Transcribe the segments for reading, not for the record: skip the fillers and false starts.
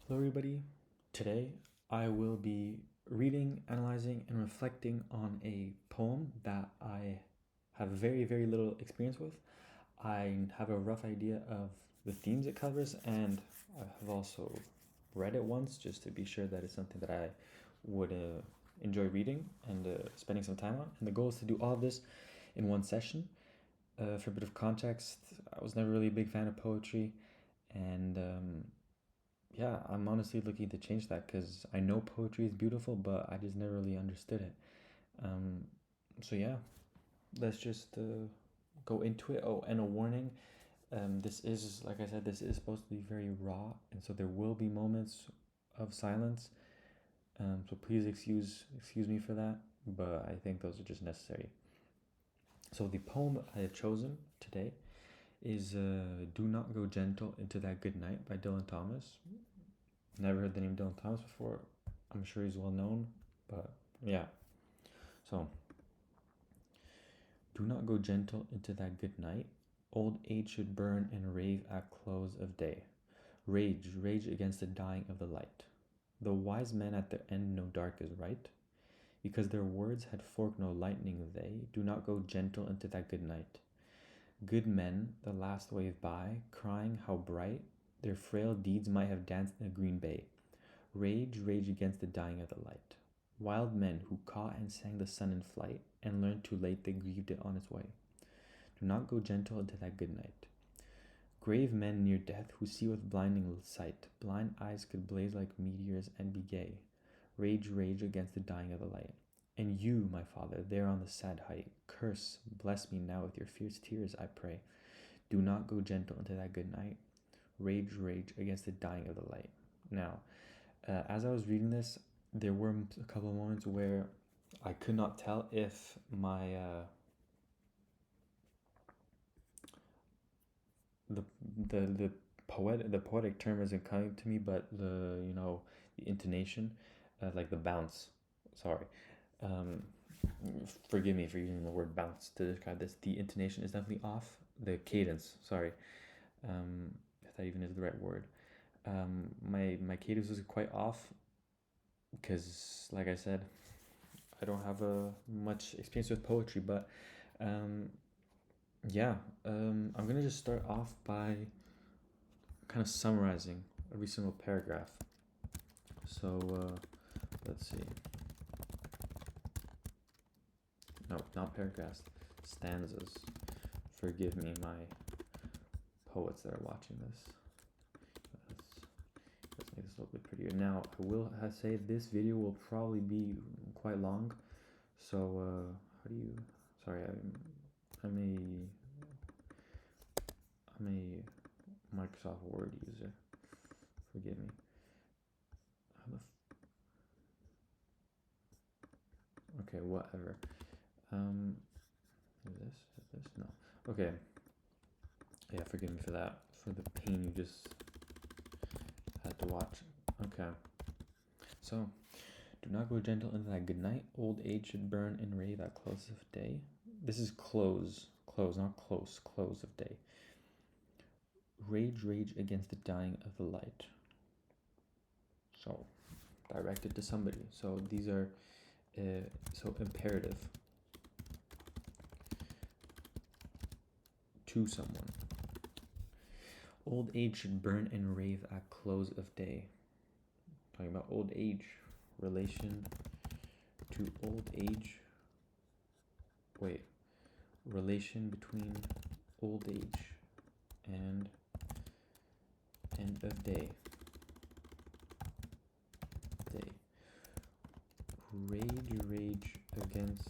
Hello, everybody. Today I will be reading, analyzing, and reflecting on a poem that I have very, very little experience with. I have a rough idea of the themes it covers, and I have also read it once just to be sure that it's something that I would enjoy reading and spending some time on. And the goal is to do all of this in one session. For a bit of context, I was never really a big fan of poetry, and yeah, I'm honestly looking to change that because I know poetry is beautiful, but I just never really understood it. Um, so yeah, let's just go into it. Oh, and a warning. This is, like I said, this is supposed to be very raw, and so there will be moments of silence. So please excuse me for that, but I think those are just necessary. So the poem I have chosen today is "Do Not Go Gentle Into That Good Night" by Dylan Thomas. Never heard the name Dylan Thomas before. I'm sure he's well known, but yeah. So, do not go gentle into that good night. Old age should burn and rave at close of day. Rage, rage against the dying of the light. The wise men at their end know dark is right. Because their words had forked no lightning, they do not go gentle into that good night. Good men, the last wave by, crying how bright their frail deeds might have danced in a green bay. Rage, rage against the dying of the light. Wild men who caught and sang the sun in flight, and learned too late they grieved it on its way. Do not go gentle into that good night. Grave men near death who see with blinding sight, blind eyes could blaze like meteors and be gay. Rage, rage against the dying of the light. And you, my father, there on the sad height, curse, bless me now with your fierce tears, I pray. Do not go gentle into that good night. Rage, rage against the dying of the light. Now, as I was reading this, there were a couple of moments where I could not tell if my the the poetic term isn't coming to me, but the intonation, like the bounce. Sorry, um, forgive me for using the word bounce to describe this. The intonation is definitely off. The cadence. Sorry, if that even is the right word. My cadence was quite off because, like I said, I don't have much experience with poetry, but um, yeah, I'm gonna just start off by kind of summarizing every single paragraph. So let's see. No, not paragraphs, stanzas. Forgive me, my poets that are watching this. Let's make this a little bit prettier. Now, I will say this video will probably be quite long. So, how do you? Sorry, I'm a Microsoft Word user. Forgive me. Okay, whatever. Is this? Is this? No. Okay. Yeah, forgive me for that. For the pain you just had to watch. Okay. So, do not go gentle into that good night. Old age should burn and rave at close of day. This is close. Close, not close. Close of day. Rage, rage against the dying of the light. So, directed to somebody. So, these are so imperative to someone. Old age should burn and rave at close of day. Talking about old age, relation to old age. Wait, relation between old age and end of day. Day. Rage, rage against.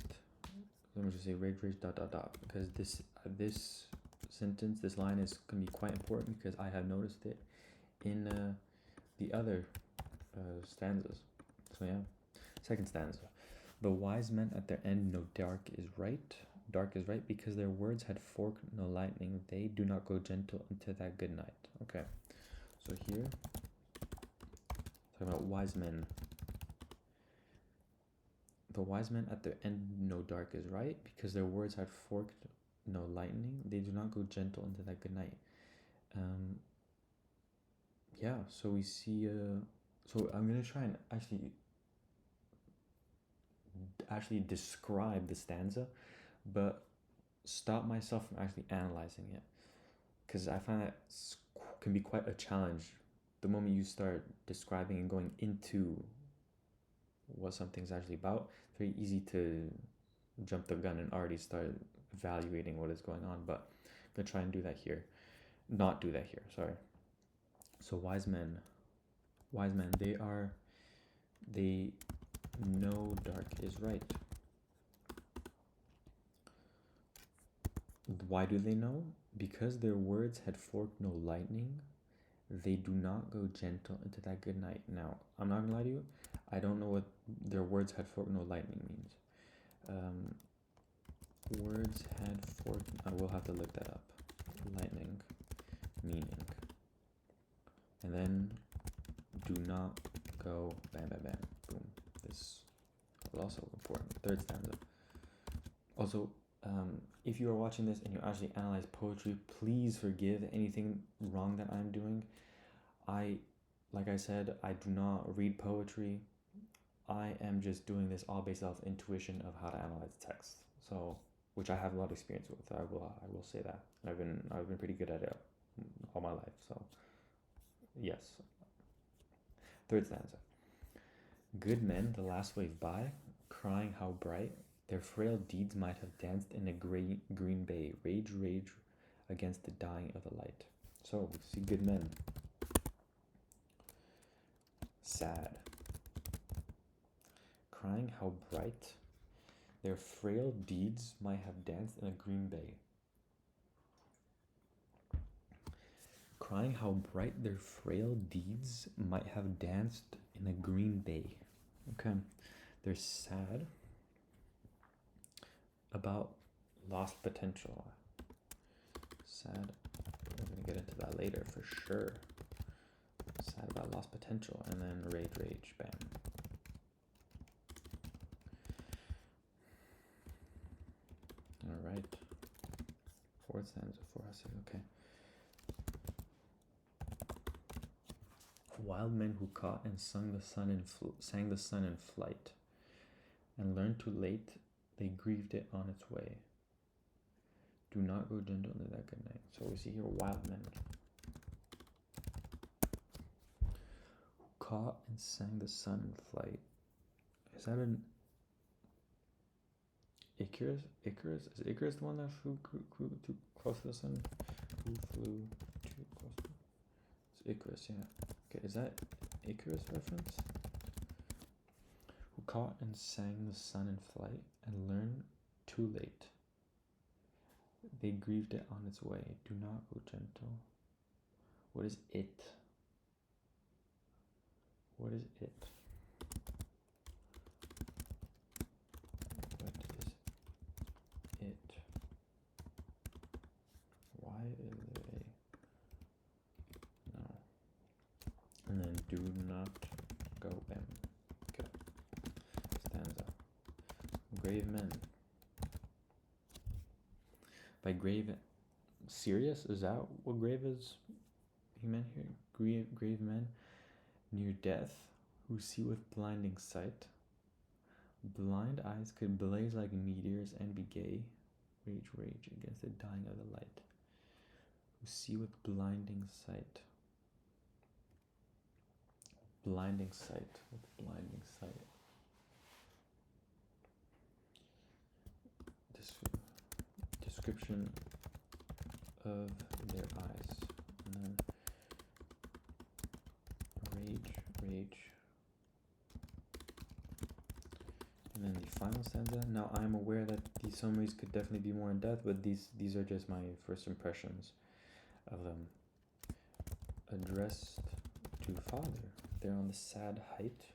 Let me just say rage, rage, dot, dot, dot, because this sentence, this line is gonna be quite important because I have noticed it in the other stanzas. So yeah, second stanza. The wise men at their end know dark is right. Dark is right because their words had forked no lightning. They do not go gentle into that good night. Okay, so here, talking about wise men. The wise men at their end know dark is right because their words had forked no lightning. They do not go gentle into that good night. yeah, so we see so I'm gonna try and actually describe the stanza, but stop myself from actually analyzing it, because I find that can be quite a challenge the moment you start describing and going into what something's actually about. It's very easy to jump the gun and already start evaluating what is going on, but I'm gonna try and do that here. Not do that here, sorry. So wise men, they know dark is right. Why do they know? Because their words had forked no lightning, they do not go gentle into that good night. Now, I'm not gonna lie to you, I don't know what their words had forked no lightning means. Words had forked, I will have to look that up. Lightning, meaning. And then do not go bam bam bam, boom. This is also important. Third stanza. Also, if you are watching this and you actually analyze poetry, please forgive anything wrong that I'm doing. Like I said, I do not read poetry. I am just doing this all based off intuition of how to analyze text. So, which I have a lot of experience with. I will say that. I've been pretty good at it all my life. So, yes. Third stanza. Good men, the last wave by, crying how bright their frail deeds might have danced in a green bay, rage, rage against the dying of the light. So we see good men. Sad. Crying how bright their frail deeds might have danced in a green bay. Crying how bright their frail deeds might have danced in a green bay. Okay. They're sad about lost potential. Sad. We're gonna get into that later for sure. Sad about lost potential, and then rage, rage, bam. All right. Fourth stanza, 4 okay. Wild men who caught and sang the sun in flight, and learned too late they grieved it on its way. Do not go gentle into that good night. So we see here wild men who caught and sang the sun in flight. Is that an Icarus? Icarus? Is Icarus the one that flew too close to the sun? Who flew too close to? It's Icarus, yeah. Okay, is that Icarus reference? Who caught and sang the sun in flight and learned too late. They grieved it on its way. Do not go gentle. What is it? What is it? What is it? Why is it a... No. And then do not go bam. Okay. Stanza. Grave men. By grave, serious? Is that what grave is? He meant here. Grave men near death who see with blinding sight. Blind eyes could blaze like meteors and be gay. Rage, rage against the dying of the light. Who see with blinding sight. Blinding sight. With blinding sight. Description of their eyes. And then rage, rage. And then the final stanza. Now I'm aware that these summaries could definitely be more in depth, but these are just my first impressions of them. Addressed to Father. They're on the sad height.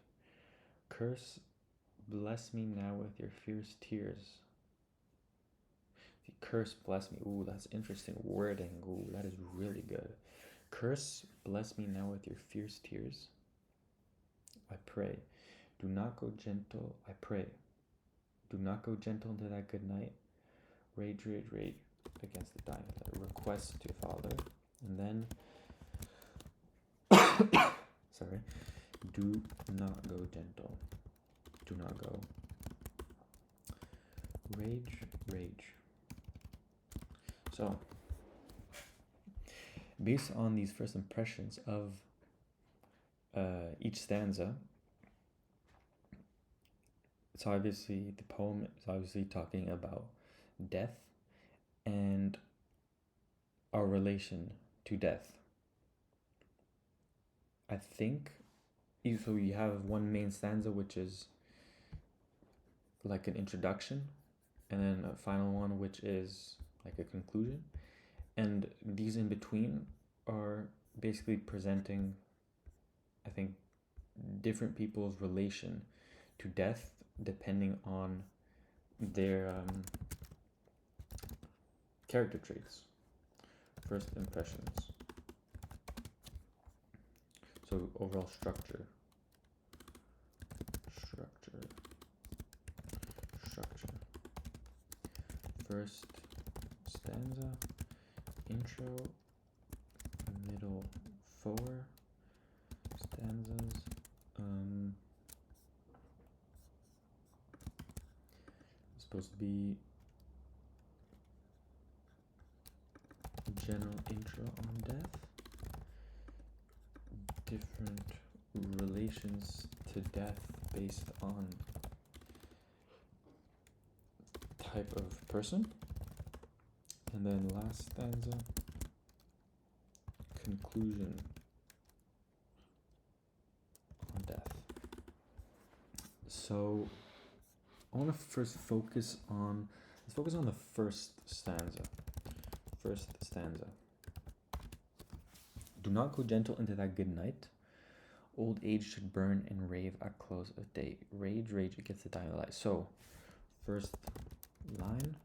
Curse, bless me now with your fierce tears. Curse, bless me. Ooh, that's interesting wording. Ooh, that is really good. Curse, bless me now with your fierce tears. I pray. Do not go gentle. I pray. Do not go gentle into that good night. Rage, rage, rage against the dying. Request to Father. And then Do not go gentle. Do not go. Rage, rage. So, based on these first impressions of each stanza, it's obviously, the poem is obviously talking about death and our relation to death. I think, so you have one main stanza which is like an introduction, and then a final one which is like a conclusion, and these in between are basically presenting, I think, different people's relation to death depending on their character traits, first impressions. So overall structure. First stanza, intro, middle, four stanzas. Supposed to be general intro on death, different relations to death based on type of person, and then last stanza, conclusion on death. So I want to let's focus on the first stanza. Do not go gentle into that good night. Old age should burn and rave at close of day. Rage, rage against the dying light. So, first line,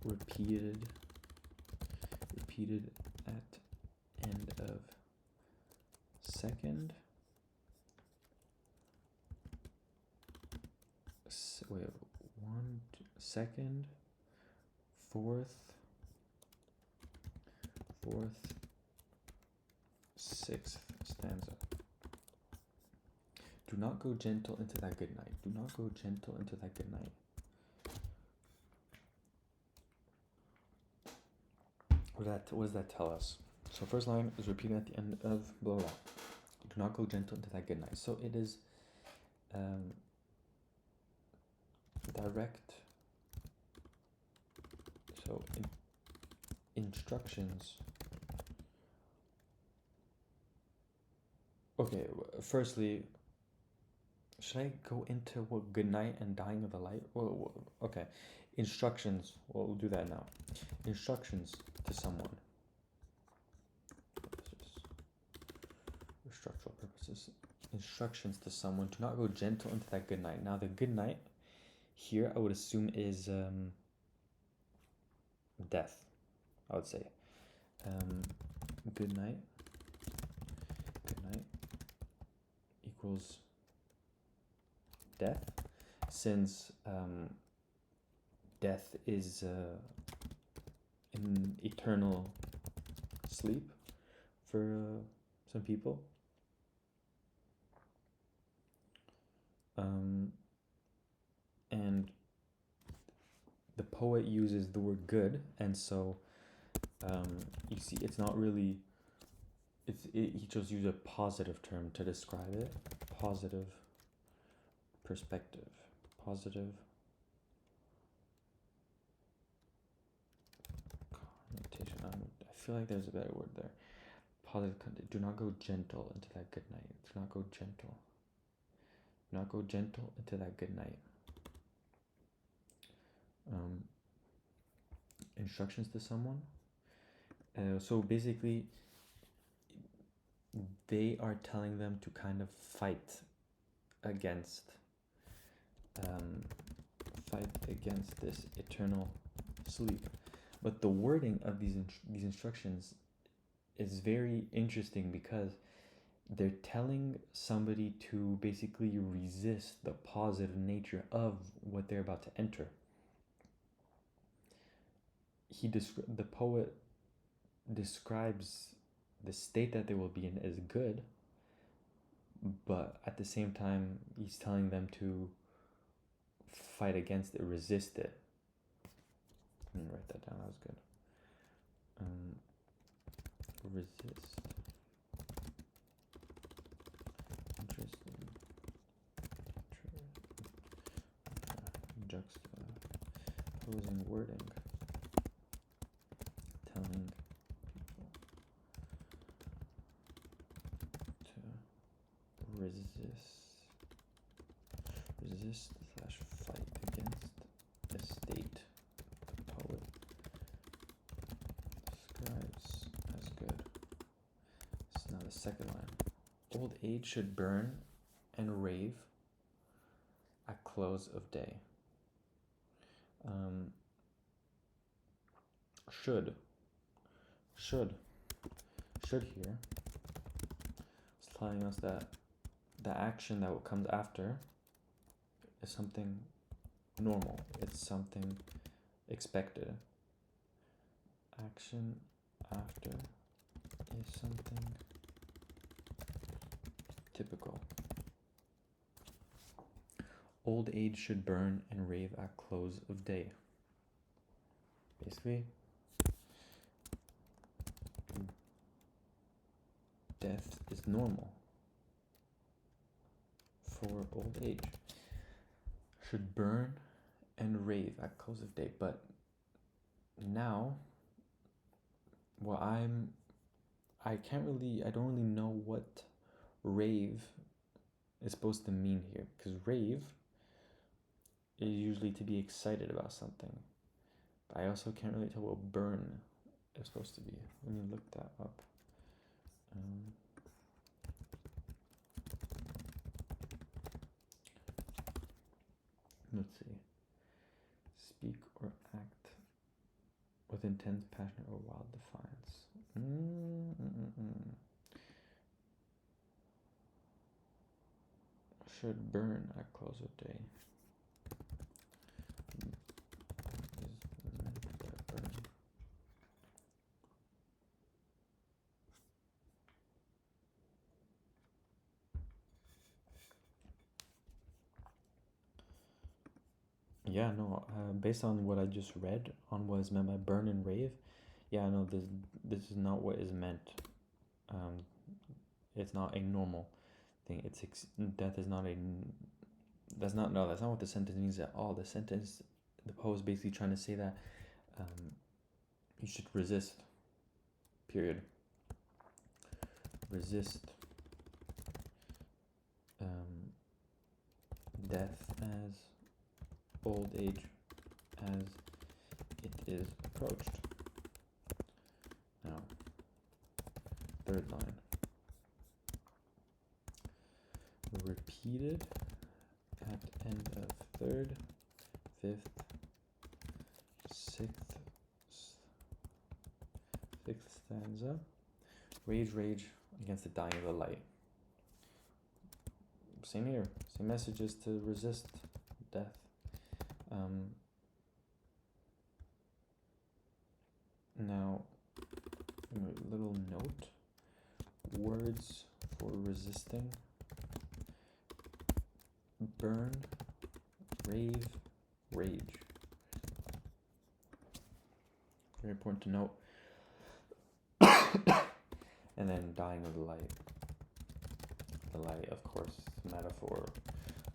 repeated at end of second. Second, fourth, sixth stanza. Do not go gentle into that good night. Do not go gentle into that good night. What does that tell us? So first line is repeated at the end of blah blah. Do not go gentle into that good night. So it is direct. So instructions. Okay, firstly, should I go into what good night and dying of the light? Well, okay, instructions. Well, we'll do that now. Instructions to someone. For structural purposes. Instructions to someone. Do not go gentle into that good night. Now, the good night here, I would assume, is death. I would say. Good night. Good night equals death, since death is an eternal sleep for some people. And the poet uses the word good, and so you see it's not really, he just used a positive term to describe it. Positive perspective. Positive connotation. I feel like there's a better word there. Positive. Do not go gentle into that good night. Do not go gentle. Do not go gentle into that good night. Instructions to someone. So basically, they are telling them to kind of fight against this eternal sleep. But the wording of these instructions is very interesting, because they're telling somebody to basically resist the positive nature of what they're about to enter. The poet describes the state that they will be in is good, but at the same time, he's telling them to fight against it, resist it. Let me write that down. That was good. Resist. Interesting. Juxtaposing wording. Telling people to resist/fight against a state the poet describes as good. This is now the second line. Old age should burn and rave at close of day. Should here is telling us that the action that comes after is something normal. It's something expected. Action after is something typical. Old age should burn and rave at close of day. Basically, death is normal for old age. Should burn and rave at close of day. But now, I don't really know what rave is supposed to mean here, because rave is usually to be excited about something. But I also can't really tell what burn is supposed to be. Let me look that up. Let's see. Speak or act with intense passion or wild defiance. Should burn at close of day. Yeah, no, based on what I just read on what is meant by burn and rave, yeah, no, this is not what is meant. It's not a normal thing. Death is not that's not what the sentence means at all. The poet is basically trying to say that you should resist, period. Resist death as old age as it is approached. Now, third line. Repeated at end of third, fifth, sixth stanza. Rage against the dying of the light. Same here. Same messages to resist death. Now, a little note. Words for resisting. Burn, rave, rage. Very important to note. And then dying of the light. The light, of course, metaphor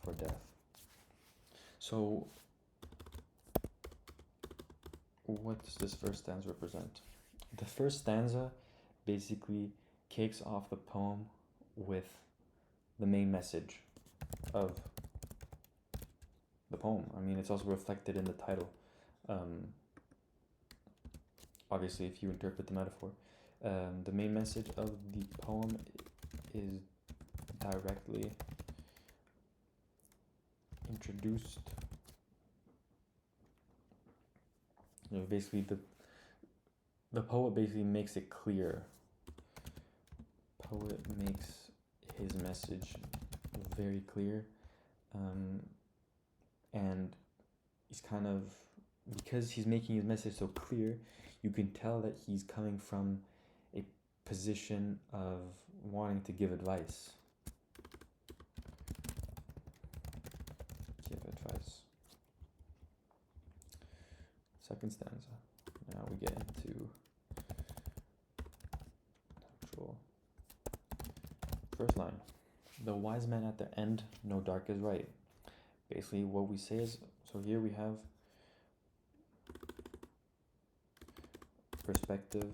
for death. So, what does this first stanza represent? The first stanza basically kicks off the poem with the main message of the poem. I mean, it's also reflected in the title. Obviously, if you interpret the metaphor. The main message of the poem is directly introduced. Basically, the poet basically makes it clear. Poet makes his message very clear, and he's kind of, because he's making his message so clear, you can tell that he's coming from position of wanting to give advice. Give advice. Second stanza. Now we get into actual first line. The wise man at the end, no dark is right. Basically what we say is, so here we have perspective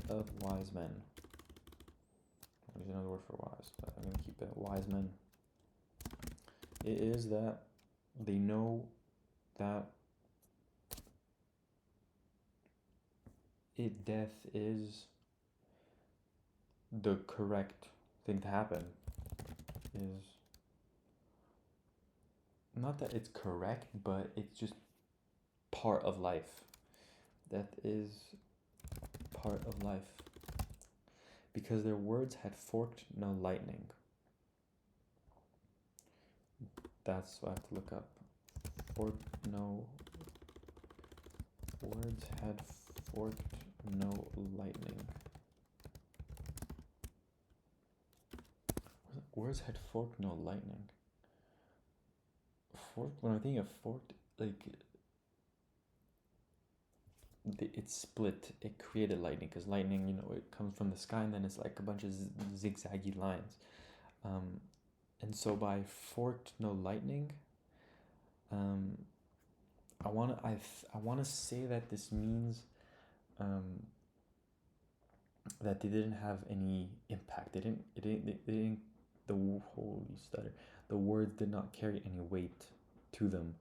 of wise men. There's another word for wise, but I'm going to keep it wise men. It is that they know that death is the correct thing to happen. Is not that it's correct, but it's just part of life. Death is part of life. Because their words had forked no lightning. That's what I have to look up. Words had forked no lightning. Words had forked no lightning. Forked, when I'm thinking of forked, like it split, it created lightning, because lightning, you know, it comes from the sky and then it's like a bunch of zigzaggy lines. And so by forked no lightning, I wanna say that this means that they didn't have any impact. The words did not carry any weight to them.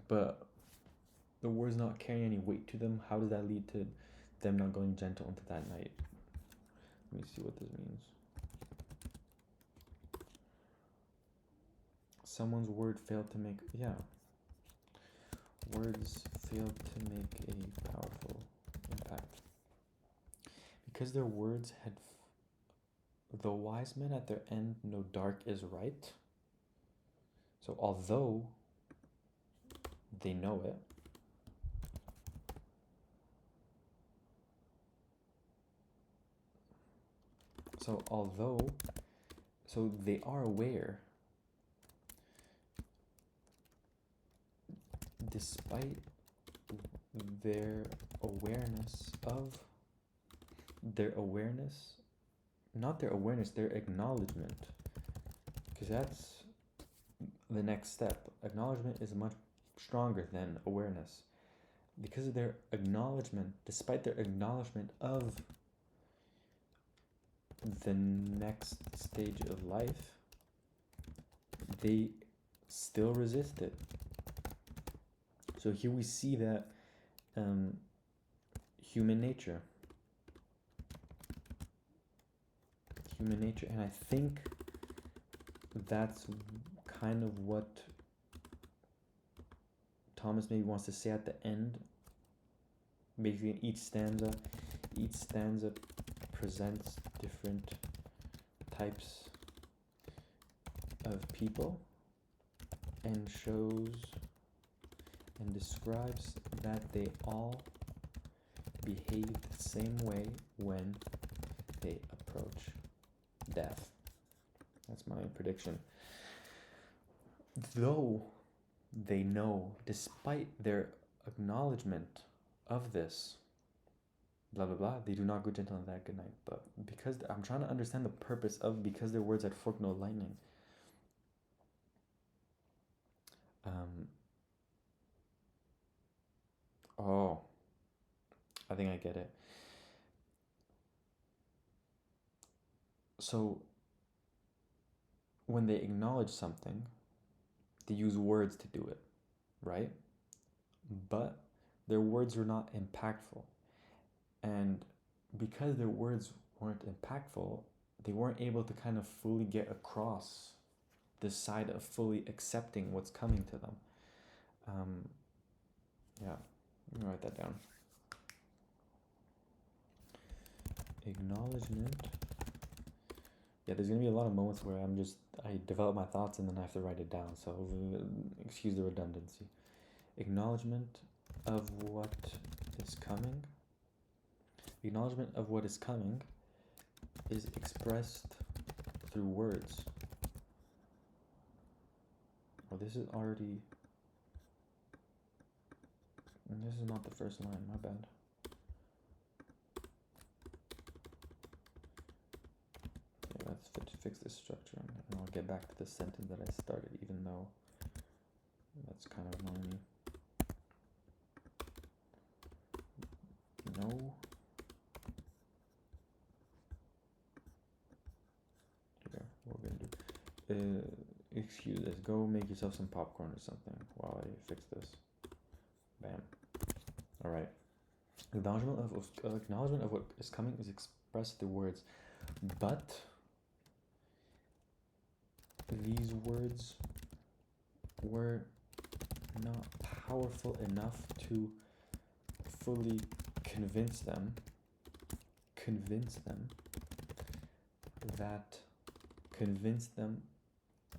But the words not carrying any weight to them, how does that lead to them not going gentle into that night? Let me see what this means. Someone's word failed to make, words failed to make a powerful impact. Because their words had, the wise men at their end, no dark is right. So although they know it, so they are aware, despite their awareness, their acknowledgement, because that's the next step. Acknowledgement is much stronger than awareness. Because of their acknowledgement, despite their acknowledgement of the next stage of life, they still resist it. So here we see that human nature, and I think that's kind of what Thomas maybe wants to say at the end. Basically, in each stanza presents different types of people and shows and describes that they all behave the same way when they approach death. That's my prediction. Though they know, despite their acknowledgement of this, blah blah blah, they do not go gentle on that good night. But because I'm trying to understand the purpose of because their words had forked no lightning. Oh, I think I get it. So when they acknowledge something, they use words to do it, right? But their words were not impactful. And because their words weren't impactful, they weren't able to kind of fully get across this side of fully accepting what's coming to them. Yeah, let me write that down. Acknowledgement. Yeah, there's gonna be a lot of moments where I develop my thoughts and then I have to write it down, so excuse the redundancy. Acknowledgement of what is coming. Acknowledgement of what is coming is expressed through words. Oh, this is already... This is not the first line, my bad. Okay, let's fix this structure and I'll get back to the sentence that I started, even though that's kind of annoying me. No. Here, what we're gonna do. Excuse this. Go make yourself some popcorn or something while I fix this. Bam. All right. Acknowledgement of what is coming is expressed through words, but these words were not powerful enough to fully convince them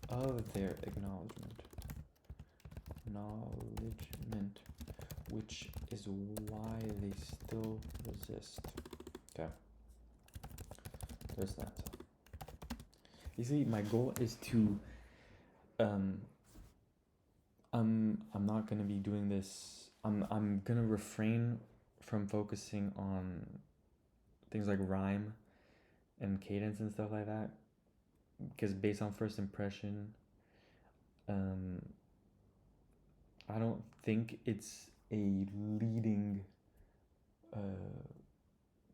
of their acknowledgement, which is why they still resist. Okay, there's that. Basically, my goal is to I'm not gonna be doing this. I'm gonna refrain from focusing on things like rhyme and cadence and stuff like that, because based on first impression, I don't think it's a leading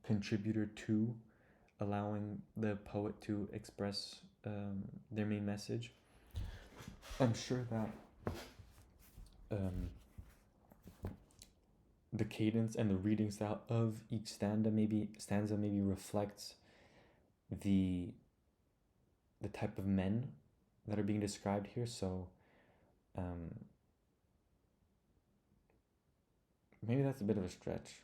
contributor to allowing the poet to express their main message. I'm sure that the cadence and the reading style of each stanza maybe reflects the type of men that are being described here. So maybe that's a bit of a stretch,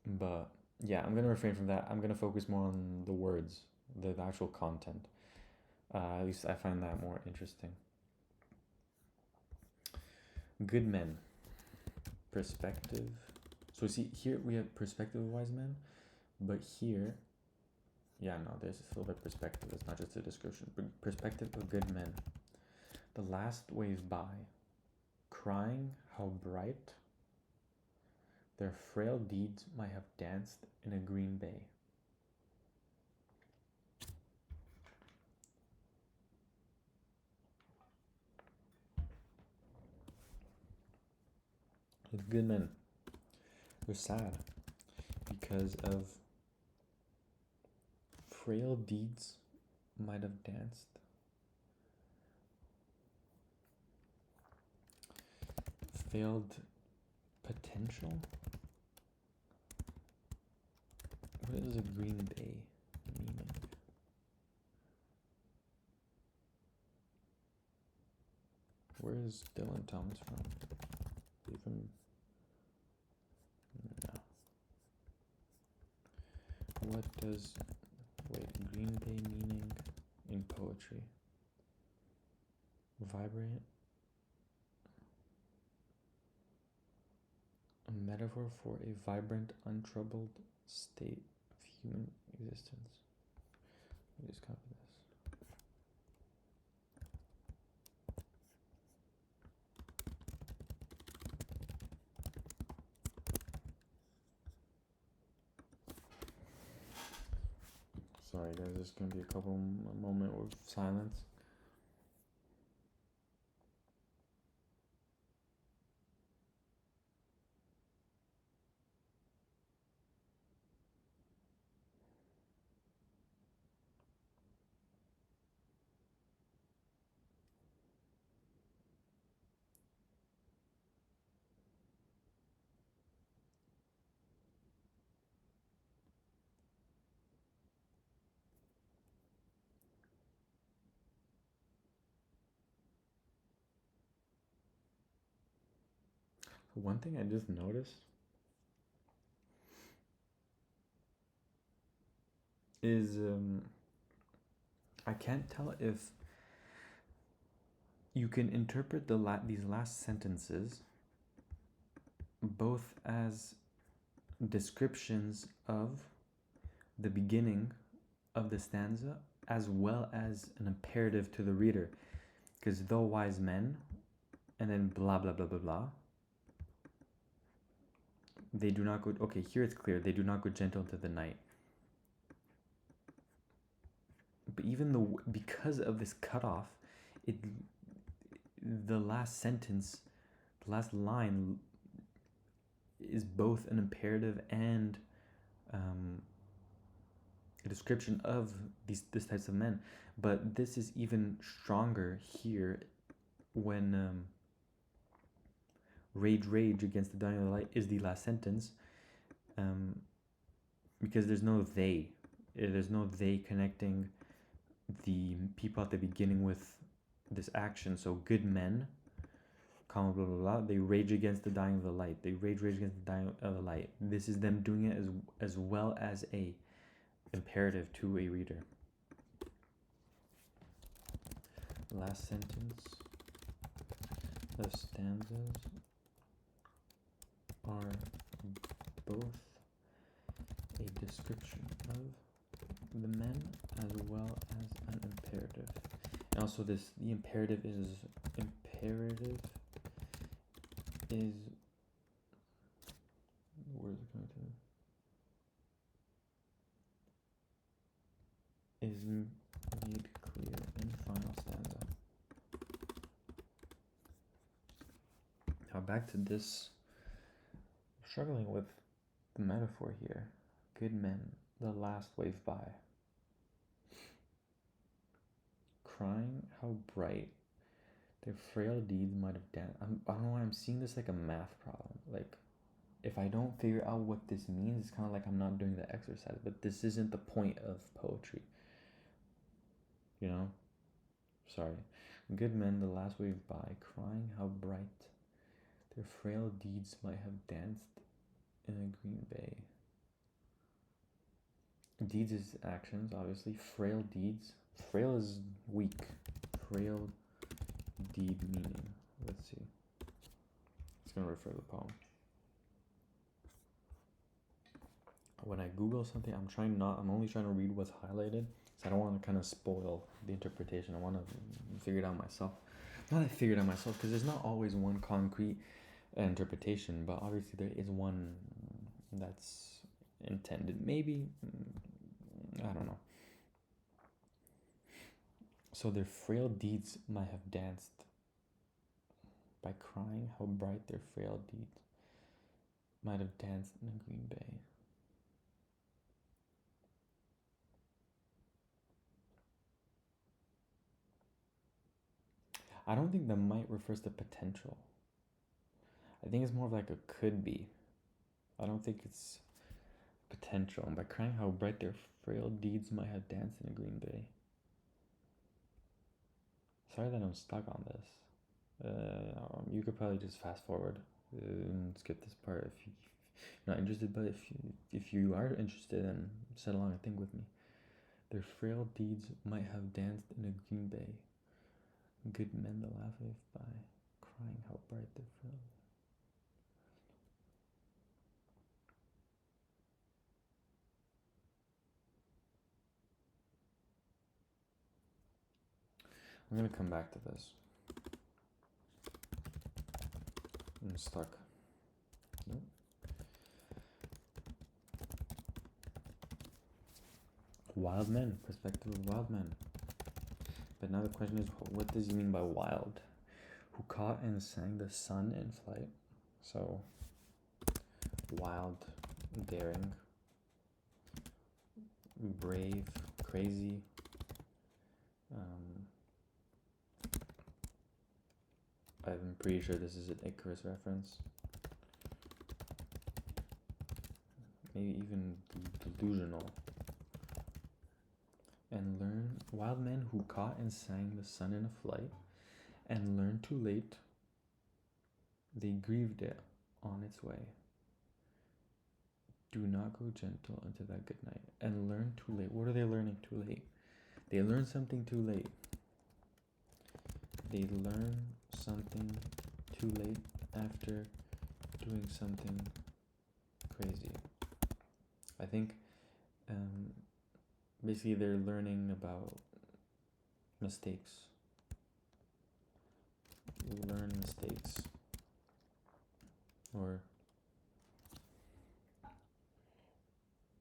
but yeah, I'm gonna refrain from that. I'm gonna focus more on the words, the actual content. At least I find that more interesting. Good men. Perspective. So see, here we have perspective of wise men, but here, yeah, no, there's still the perspective. It's not just a description. Perspective of good men. The last wave by, crying how bright their frail deeds might have danced in a green bay. The good men were sad because of frail deeds might have danced. Failed potential? What is a green bay meaning? Where is Dylan Thomas from? Even no. What does green bay meaning in poetry? Vibrant. A metaphor for a vibrant, untroubled state of human existence. Let me just copy this. Sorry guys, there's gonna be a moment of silence. One thing I just noticed is I can't tell if you can interpret these last sentences both as descriptions of the beginning of the stanza as well as an imperative to the reader. Because though wise men, and then blah blah blah blah blah, they do not go, okay, here it's clear, they do not go gentle into the night. But even though, because of this cutoff, the last sentence, the last line is both an imperative and a description of this types of men. But this is even stronger here when rage against the dying of the light is the last sentence, because there's no they connecting the people at the beginning with this action. So good men, comma blah blah blah, they rage against the dying of the light. They rage against the dying of the light. This is them doing it as well as a imperative to a reader. Last sentence of stanzas are both a description of the men as well as an imperative. And also the imperative is where is it going to? Is made clear in final stanza. Now back to this. I'm struggling with the metaphor here. Good men, the last wave by. Crying how bright their frail deeds might have danced. I don't know why I'm seeing this like a math problem. Like, if I don't figure out what this means, it's kind of like I'm not doing the exercise. But this isn't the point of poetry. You know? Sorry. Good men, the last wave by, crying how bright their frail deeds might have danced in a green bay. Deeds is actions, obviously. Frail deeds. Frail is weak. Frail deed meaning. Let's see. It's gonna refer to the poem. When I Google something, I'm only trying to read what's highlighted. So I don't want to kind of spoil the interpretation. I want to figure it out myself. Not that I figured it out myself, because there's not always one concrete interpretation, but obviously there is one that's intended. Maybe, I don't know. So their frail deeds might have danced by crying how bright their frail deeds might have danced in a green bay. I don't think the might refers to potential. I think it's more of like a could be. I don't think it's potential. And by crying how bright their frail deeds might have danced in a green bay. Sorry that I'm stuck on this. You could probably just fast forward and skip this part if you're not interested. But if you are interested, then sit along and think with me. Their frail deeds might have danced in a green bay. Good men the laugh wave by, crying how bright their frail. I'm gonna come back to this. I'm stuck. Nope. Wild men, perspective of wild men. But now the question is, what does he mean by wild? Who caught and sang the sun in flight. So, wild, daring, brave, crazy. I'm pretty sure this is an Icarus reference. Maybe even delusional. And learn, wild men who caught and sang the sun in a flight, and learned too late, they grieved it on its way. Do not go gentle into that good night. And learn too late. What are they learning too late? They learn something too late. They learn something too late after doing something crazy. I think basically they're learning about mistakes. Learn mistakes.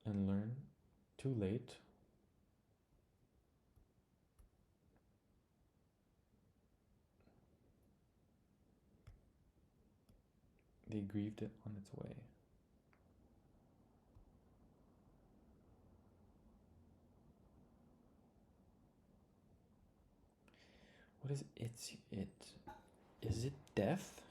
And learn too late. They grieved it on its way. What is it? Is it death?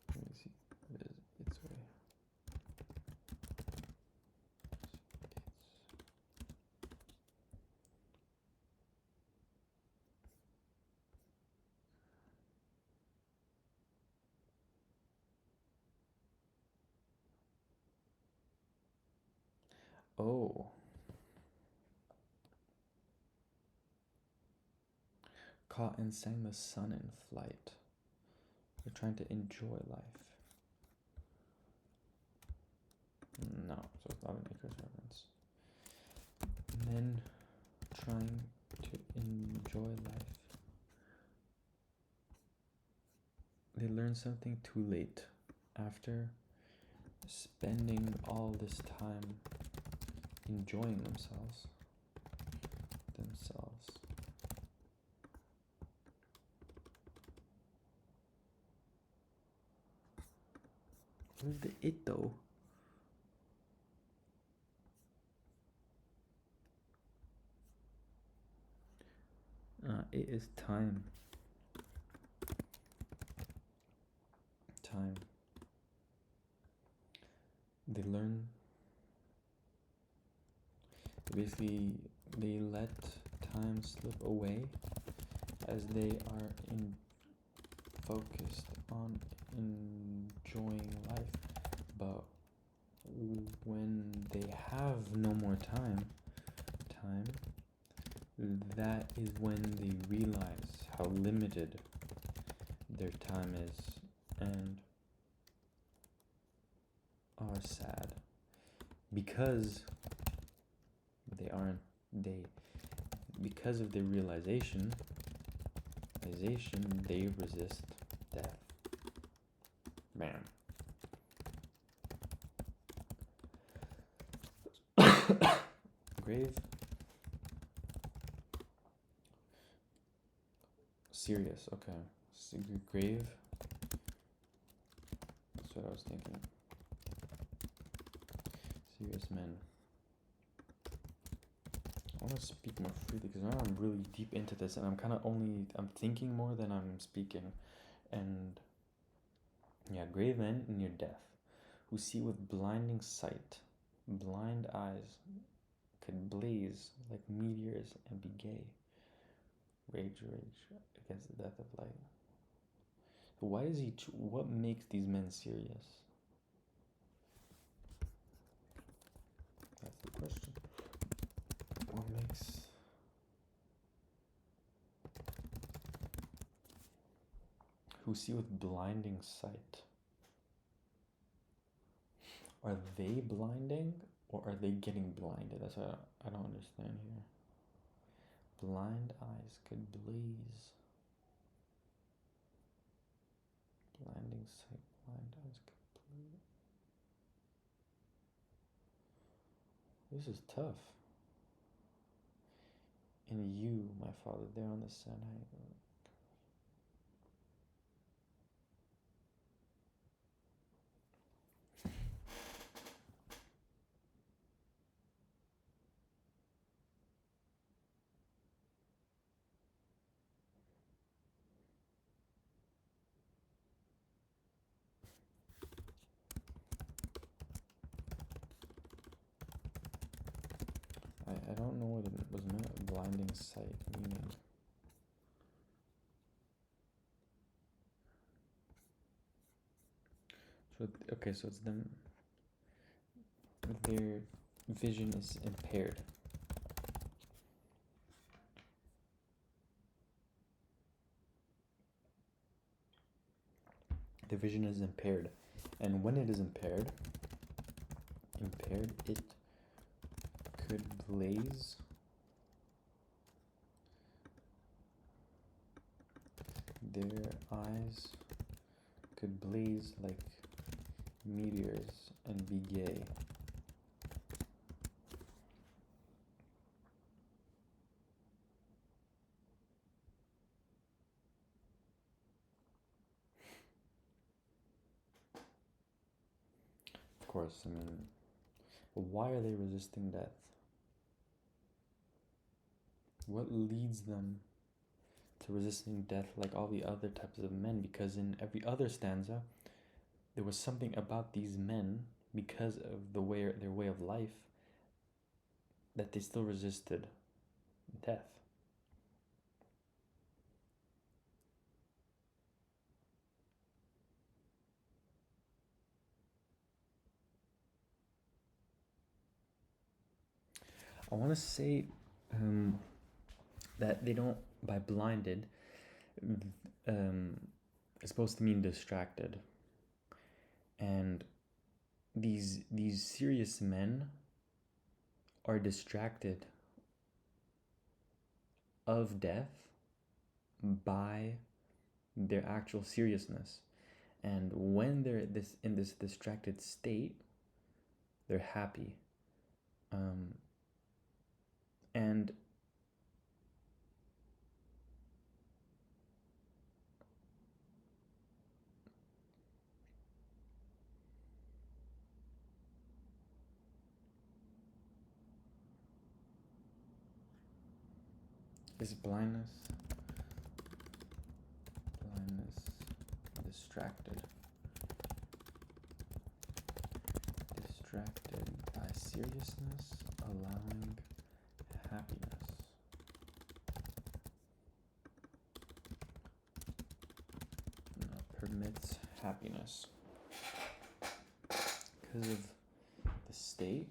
Let me see. What is its way? Oh. Caught and sang the sun in flight. They're trying to enjoy life. No, so it's not an Icarus reference. Men trying to enjoy life. They learn something too late after spending all this time enjoying themselves. What is the it though? It is time. Time. They learn. Basically, they let time slip away as they are focused on enjoying life. But when they have no more time, that is when they realize how limited their time is and are sad because because of their realization they resist death. Man. Grave. Serious, okay. Grave. That's what I was thinking. Serious men. I want to speak more freely because now I'm really deep into this and I'm thinking more than I'm speaking. And yeah, grave men near death who see with blinding sight, blind eyes could blaze like meteors and be gay. Rage against the death of light. But why is what makes these men serious? That's the question. What makes who see with blinding sight? Are they blinding or are they getting blinded? That's what I don't understand here. Blind eyes could blaze. Blinding sight, blind eyes could blaze. This is tough. And you, my father, there on the sun. I don't know what it was meant. Blinding sight meaning. So okay, so it's them. Their vision is impaired. the vision is impaired. And when it is impaired, it could blaze their eyes could blaze like meteors and be gay. Of course, I mean, why are they resisting death? What leads them to resisting death like all the other types of men? Because in every other stanza, there was something about these men, because of their way of life, that they still resisted death. I want to say that they don't, by blinded, it's supposed to mean distracted. And these serious men are distracted of death by their actual seriousness. And when they're in this distracted state, they're happy. And is blindness distracted by seriousness, allowing happiness. No, permits happiness because of the state.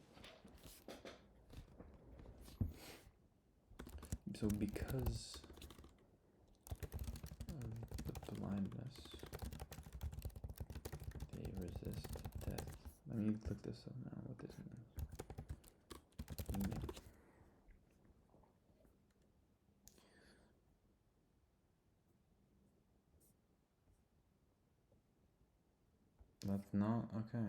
So because of the blindness, they resist death. I need to look this up now, what this means. That's not, okay.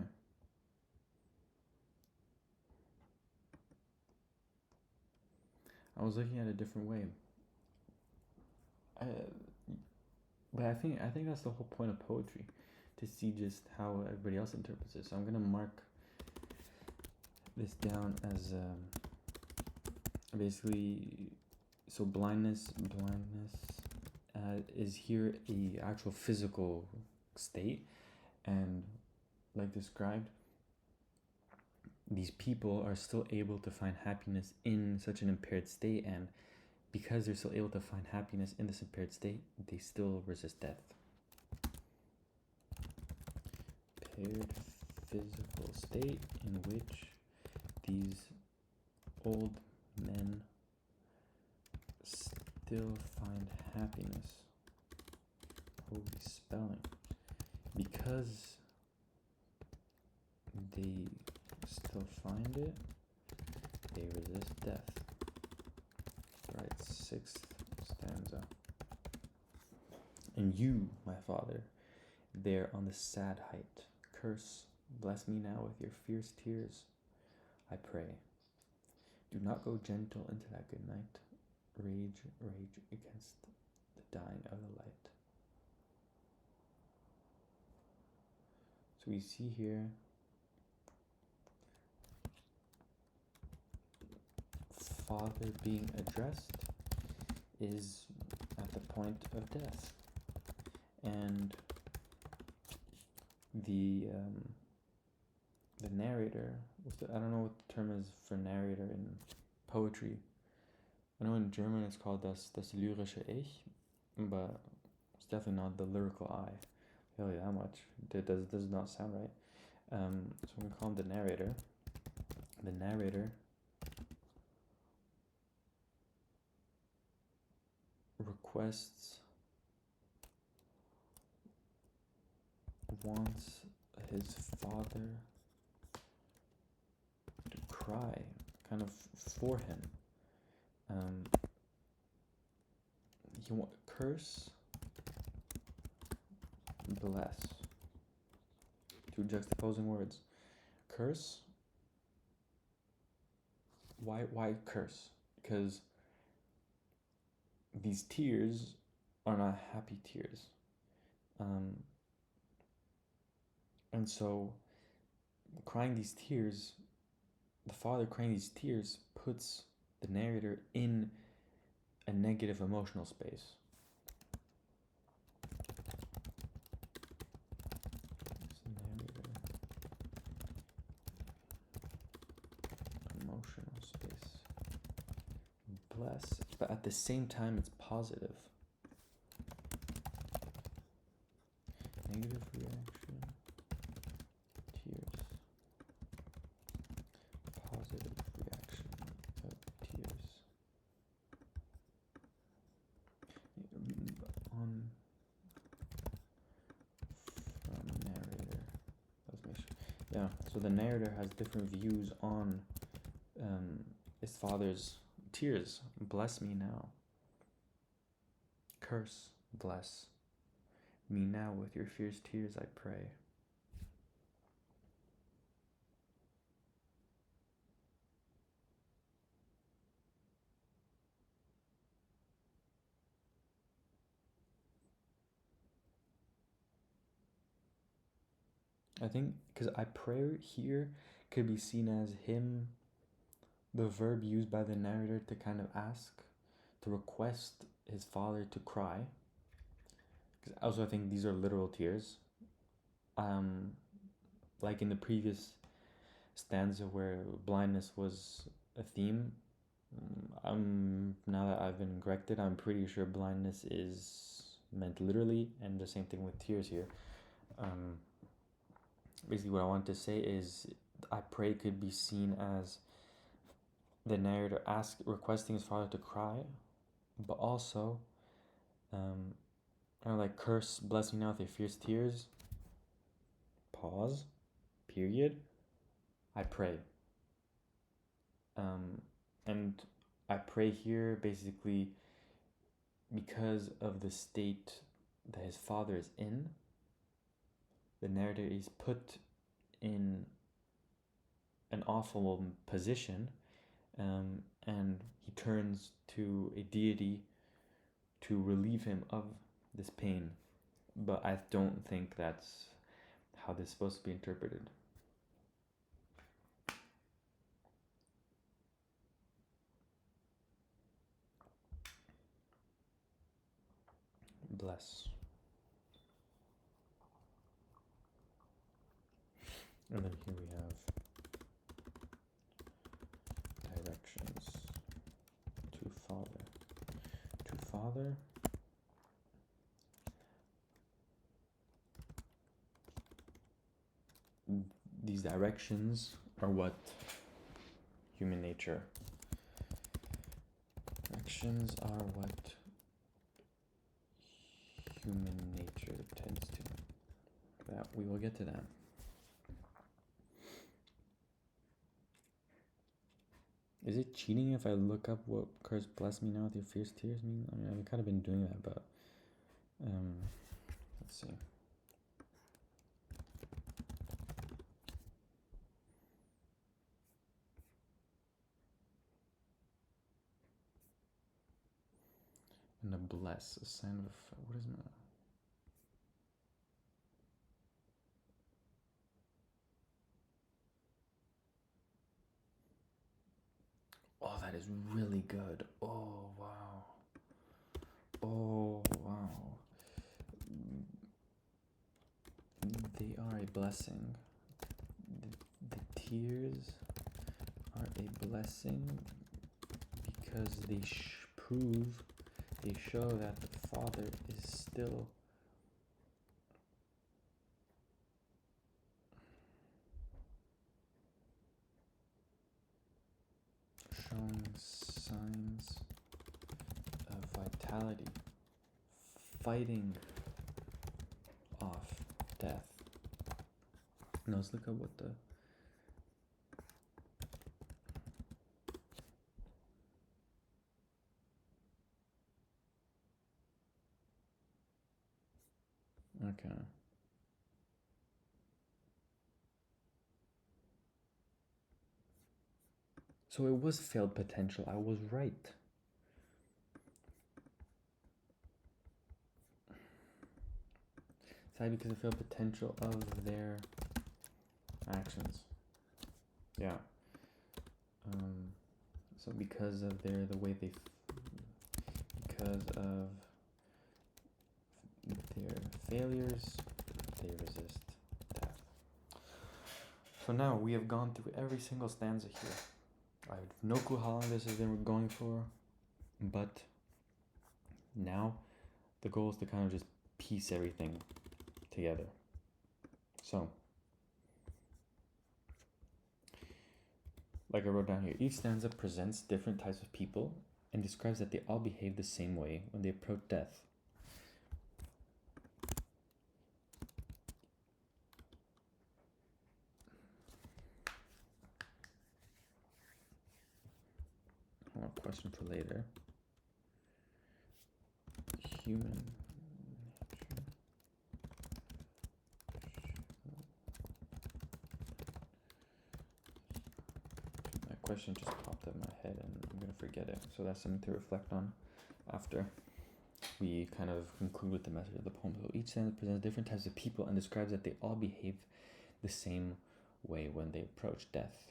I was looking at it a different way. But I think that's the whole point of poetry, to see just how everybody else interprets it. So I'm gonna mark this down as basically, so blindness is here a actual physical state, and like described, these people are still able to find happiness in such an impaired state, and because they're still able to find happiness in this impaired state, they still resist death. Impaired physical state in which these old men still find happiness. Holy spelling. Because they still find it, they resist death. Right, 6th stanza. And you, my father, there on the sad height, curse, bless me now with your fierce tears, I pray. Do not go gentle into that good night. Rage against the dying of the light. So we see here father being addressed is at the point of death, and the narrator, I don't know what the term is for narrator in poetry. I know in German it's called das lyrische Ich, but it's definitely not the lyrical I. I'll tell you that much. It does not sound right. So I'm gonna call him the narrator. The narrator requests wants his father to cry, kind of for him. He curse, bless. Two juxtaposing words. Curse. Why curse? Because these tears are not happy tears. And so crying these tears, the father crying these tears puts the narrator in a negative emotional space. Emotional space. Bless, but at the same time it's positive. Negative reaction, tears. Positive reaction of tears. On from narrator. Let's make sure. Yeah, so the narrator has different views on his father's tears. Bless me now. Curse, bless me now with your fierce tears, I pray. I think because I pray here could be seen as him, the verb used by the narrator to kind of ask, to request his father to cry. Because also I think these are literal tears. Like in the previous stanza where blindness was a theme, now that I've been corrected, I'm pretty sure blindness is meant literally, and the same thing with tears here. Basically what I want to say is I pray could be seen as the narrator requesting his father to cry, but also like curse, bless me now with your fierce tears, pause, period, I pray. And I pray here basically because of the state that his father is in. The narrator is put in an awful position, and he turns to a deity to relieve him of this pain. But I don't think that's how this is supposed to be interpreted. Bless. And then here we have directions to father. To father. These directions are what human nature. Directions are what human nature tends to. That we will get to that. Is it cheating if I look up what curse bless me now with your fierce tears mean? I mean, I've kind of been doing that, but let's see. And a bless, a sign of, what is it? Oh, that is really good. Oh, wow. Oh, wow. They are a blessing. The tears are a blessing because they show that the father is still showing signs of vitality, fighting off death. No, let's look at what the... Okay. So it was failed potential. I was right. Sad because of failed potential of their actions. Yeah. So because of the way they, because of their failures, they resist death. So now we have gone through every single stanza here. I have no clue how long this has been going for, but now the goal is to kind of just piece everything together. So, like I wrote down here, each stanza presents different types of people and describes that they all behave the same way when they approach death. A question for later. Human nature. That question just popped in my head and I'm gonna forget it. So that's something to reflect on after we kind of conclude with the message of the poem. So each stanza presents different types of people and describes that they all behave the same way when they approach death.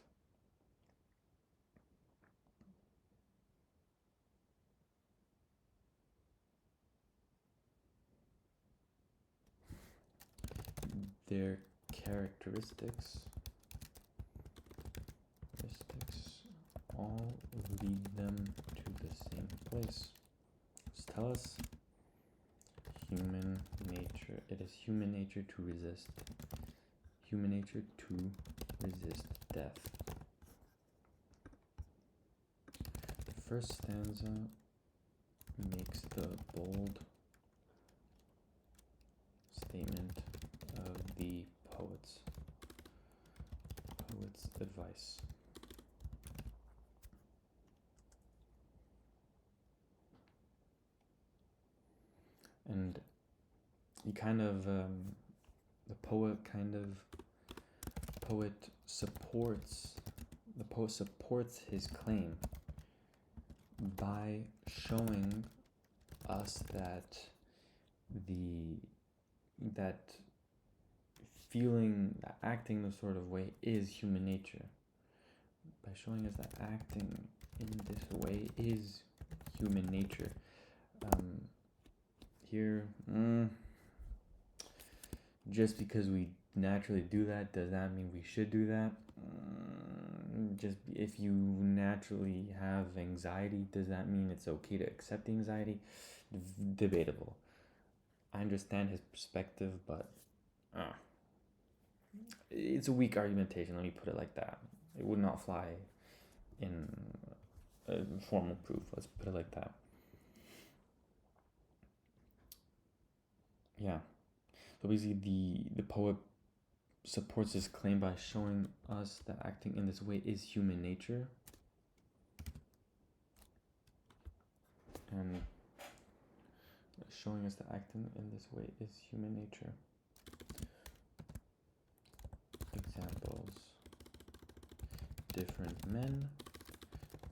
Their characteristics all lead them to the same place. Just tell us human nature. It is human nature to resist. Human nature to resist death. The first stanza makes the bold statement of the poet's advice. And he kind of the poet supports his claim by showing us that that feeling, acting the sort of way is human nature. By showing us that acting in this way is human nature. Here, just because we naturally do that, does that mean we should do that? Just if you naturally have anxiety, does that mean it's okay to accept the anxiety? Debatable. I understand his perspective, but it's a weak argumentation, let me put it like that. It would not fly in a formal proof, let's put it like that. Yeah. So basically the poet supports his claim by showing us that acting in this way is human nature. And showing us that acting in this way is human nature. Examples. Different men.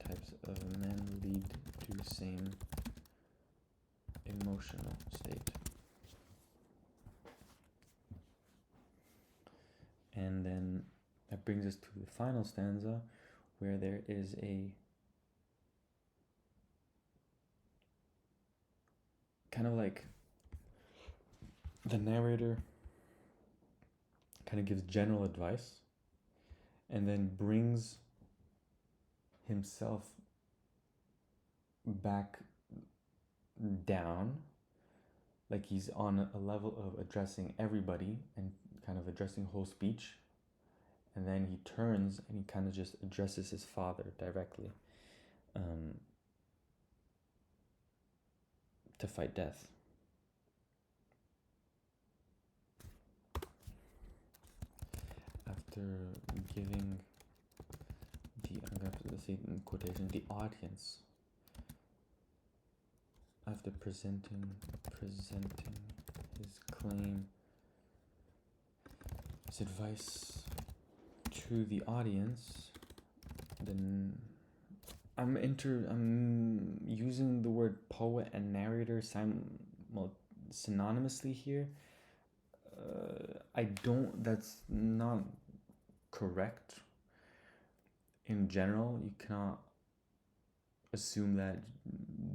Types of men lead to same emotional state. And then that brings us to the final stanza, where there is a kind of like the narrator kind of gives general advice and then brings himself back down, like he's on a level of addressing everybody and kind of addressing whole speech, and then he turns and he kind of just addresses his father directly to fight death. They're giving I'm gonna have to say in quotation, the audience, after presenting his claim, his advice to the audience, then I'm using the word poet and narrator synonymously here. That's not correct. In general, you cannot assume that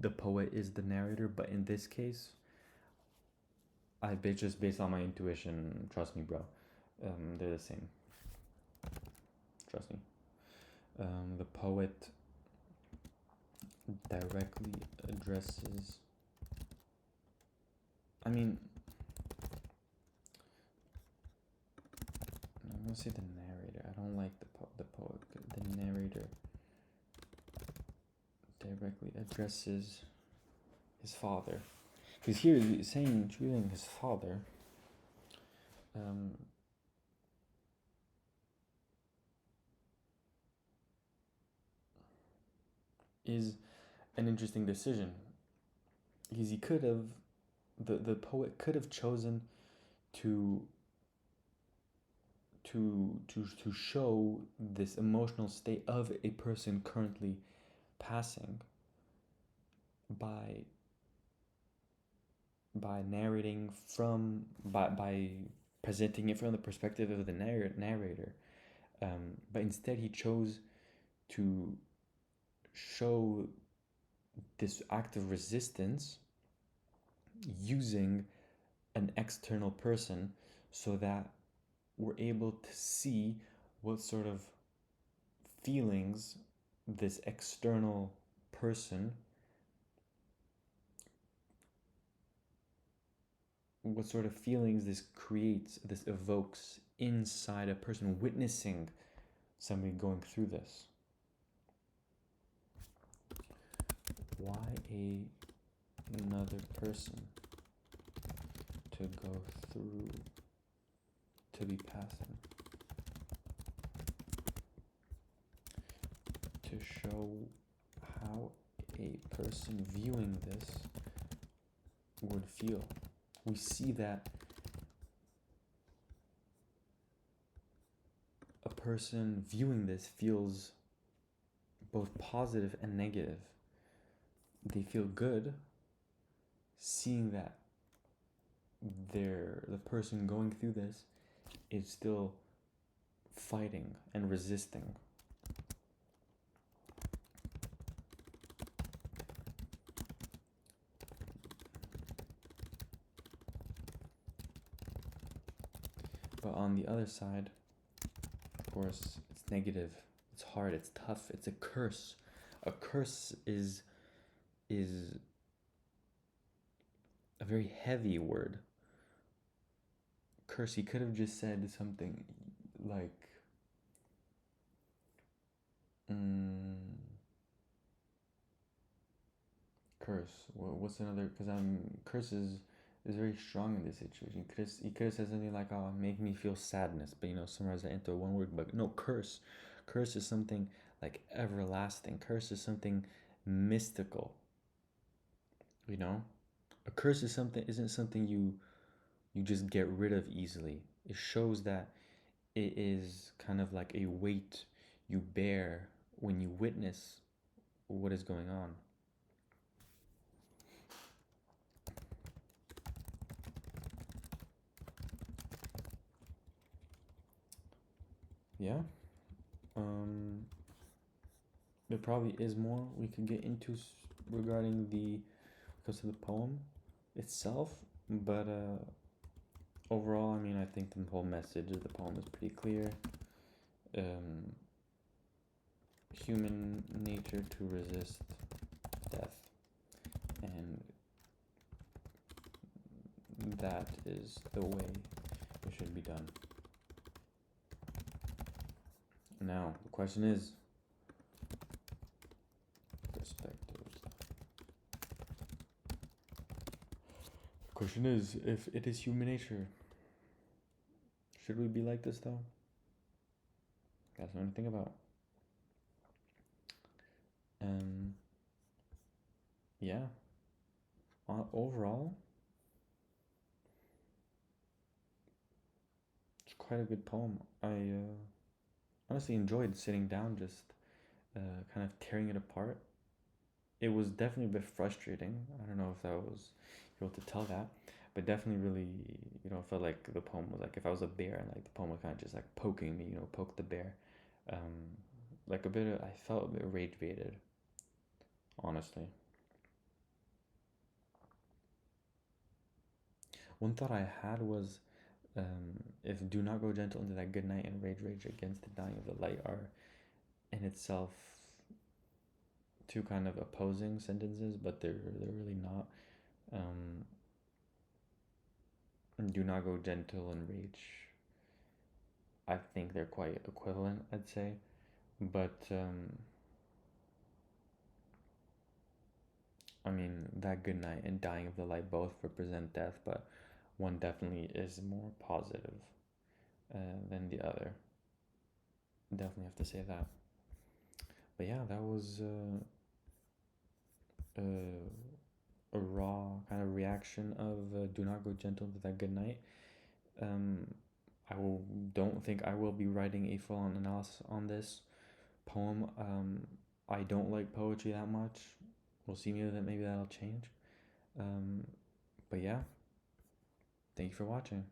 the poet is the narrator, but in this case, just based on my intuition, trust me, bro, they're the same. Trust me. The poet directly addresses. I'm gonna say the narrator. I don't like the poet. The narrator directly addresses his father, because here he's choosing his father. Is an interesting decision, because he could have, the poet could have chosen to show this emotional state of a person currently passing by narrating by presenting it from the perspective of the narrator, but instead he chose to show this act of resistance using an external person, so that we're able to see what sort of feelings this external person, what sort of feelings this creates, this evokes inside a person witnessing somebody going through this. Why another person to go through, to be passing, to show how a person viewing this would feel. We see that a person viewing this feels both positive and negative. They feel good seeing that the person going through this is still fighting and resisting. But on the other side, of course, it's negative, it's hard, it's tough, it's a curse. A curse is a very heavy word. Curse, he could have just said something like curse. What's another? Because curse is very strong in this situation. He could have said something like, "Oh, make me feel sadness," but summarize that into one word. But no, curse. Curse is something like everlasting. Curse is something mystical. A curse isn't something you just get rid of easily. It shows that it is kind of like a weight you bear when you witness what is going on. Yeah. There probably is more we could get into regarding because of the poem itself, but overall, I think the whole message of the poem is pretty clear. Human nature to resist death, and that is the way it should be done. Now, the question is, perspectives. The question is, if it is human nature, should we be like this though? That's something to think about. Um, yeah. Overall, it's quite a good poem. I honestly enjoyed sitting down, just kind of tearing it apart. It was definitely a bit frustrating. I don't know if that was able to tell that, but definitely really, felt like the poem was like if I was a bear and like the poem was kind of just like poking me, poke the bear. Um, like a bit of, I felt a bit rage baited, honestly. One thought I had was if do not go gentle into that good night and rage against the dying of the light are in itself two kind of opposing sentences, but they're really not. Um, do not go gentle and rage. I think they're quite equivalent, I'd say. But I mean, that good night and dying of the light both represent death, but one definitely is more positive than the other. Definitely have to say that. But yeah, that was a raw kind of reaction of do not go gentle into that good night. Um, don't think I will be writing a full-on analysis on this poem. I don't like poetry that much. We'll see. Maybe that'll change. Um, but yeah, thank you for watching.